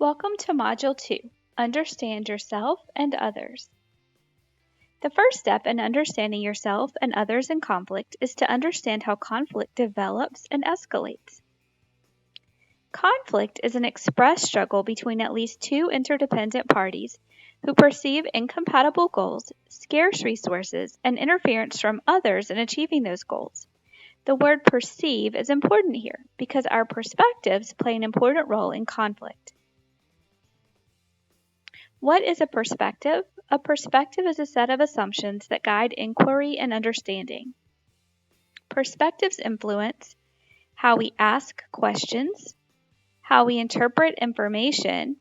Welcome to Module 2, Understand Yourself and Others. The first step in understanding yourself and others in conflict is to understand how conflict develops and escalates. Conflict is an expressed struggle between at least two interdependent parties who perceive incompatible goals, scarce resources, and interference from others in achieving those goals. The word perceive is important here because our perspectives play an important role in conflict. What is a perspective? A perspective is a set of assumptions that guide inquiry and understanding. Perspectives influence how we ask questions, how we interpret information,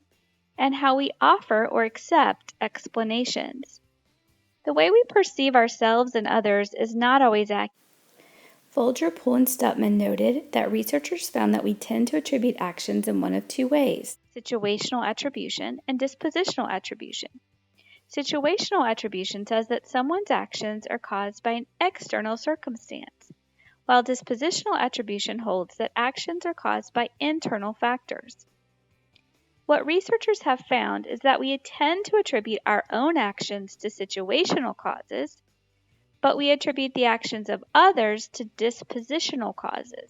and how we offer or accept explanations. The way we perceive ourselves and others is not always accurate. Folger, Poole, and Stutman noted that researchers found that we tend to attribute actions in one of two ways: situational attribution and dispositional attribution. Situational attribution says that someone's actions are caused by an external circumstance, while dispositional attribution holds that actions are caused by internal factors. What researchers have found is that we tend to attribute our own actions to situational causes, but we attribute the actions of others to dispositional causes.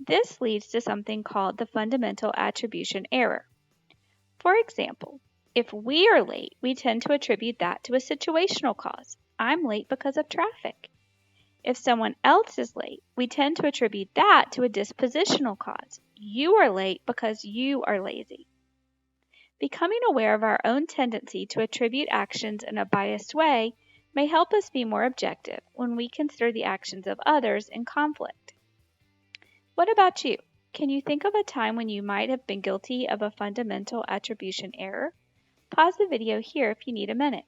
This leads to something called the fundamental attribution error. For example, if we are late, we tend to attribute that to a situational cause. I'm late because of traffic. If someone else is late, we tend to attribute that to a dispositional cause. You are late because you are lazy. Becoming aware of our own tendency to attribute actions in a biased way may help us be more objective when we consider the actions of others in conflict. What about you? Can you think of a time when you might have been guilty of a fundamental attribution error? Pause the video here if you need a minute.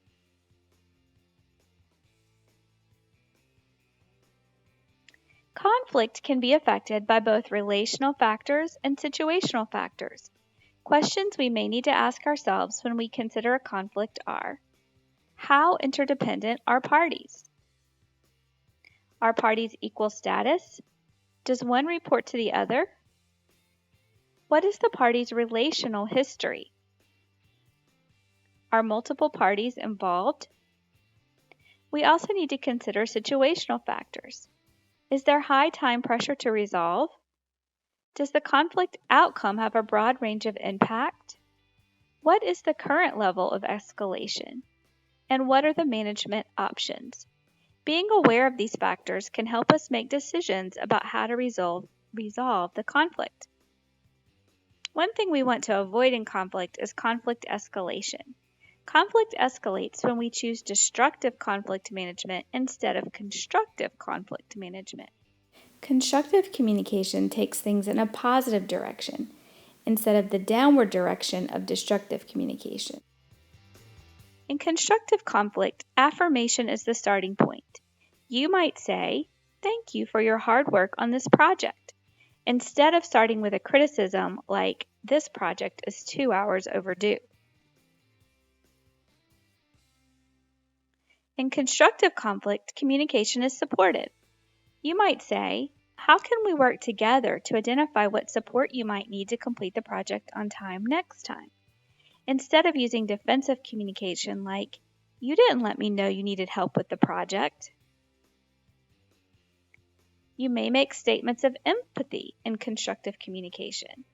Conflict can be affected by both relational factors and situational factors. Questions we may need to ask ourselves when we consider a conflict are: how interdependent are parties? Are parties equal status? Does one report to the other? What is the party's relational history? Are multiple parties involved? We also need to consider situational factors. Is there high time pressure to resolve? Does the conflict outcome have a broad range of impact? What is the current level of escalation? And what are the management options? Being aware of these factors can help us make decisions about how to resolve the conflict. One thing we want to avoid in conflict is conflict escalation. Conflict escalates when we choose destructive conflict management instead of constructive conflict management. Constructive communication takes things in a positive direction instead of the downward direction of destructive communication. In constructive conflict, affirmation is the starting point. You might say, "Thank you for your hard work on this project," instead of starting with a criticism like, "This project is 2 hours overdue." In constructive conflict, communication is supportive. You might say, "How can we work together to identify what support you might need to complete the project on time next time?" Instead of using defensive communication like, "You didn't let me know you needed help with the project." You may make statements of empathy in constructive communication,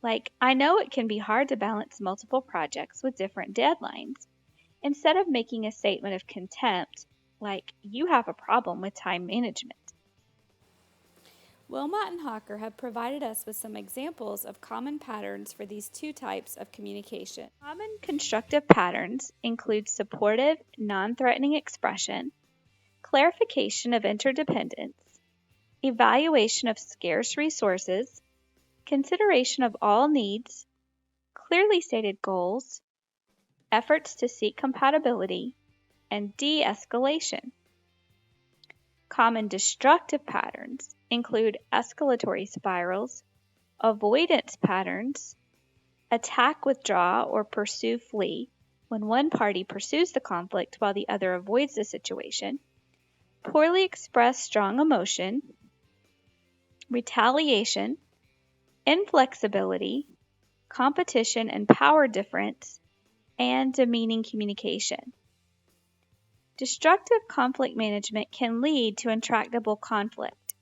like, "I know it can be hard to balance multiple projects with different deadlines," instead of making a statement of contempt, like, "You have a problem with time management." Wilmot and Hawker have provided us with some examples of common patterns for these two types of communication. Common constructive patterns include supportive, non-threatening expression, clarification of interdependence, evaluation of scarce resources, consideration of all needs, clearly stated goals, efforts to seek compatibility, and de-escalation. Common destructive patterns include escalatory spirals, avoidance patterns, attack, withdraw, or pursue, flee, when one party pursues the conflict while the other avoids the situation, poorly expressed strong emotion, retaliation, inflexibility, competition and power difference, and demeaning communication. Destructive conflict management can lead to intractable conflict.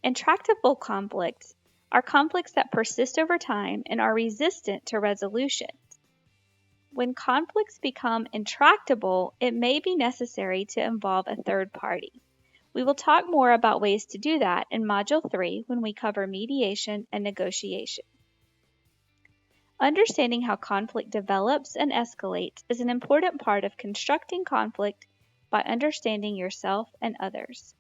Intractable conflicts are conflicts that persist over time and are resistant to resolution. When conflicts become intractable, it may be necessary to involve a third party. We will talk more about ways to do that in Module 3 when we cover mediation and negotiation. Understanding how conflict develops and escalates is an important part of constructing conflict by understanding yourself and others.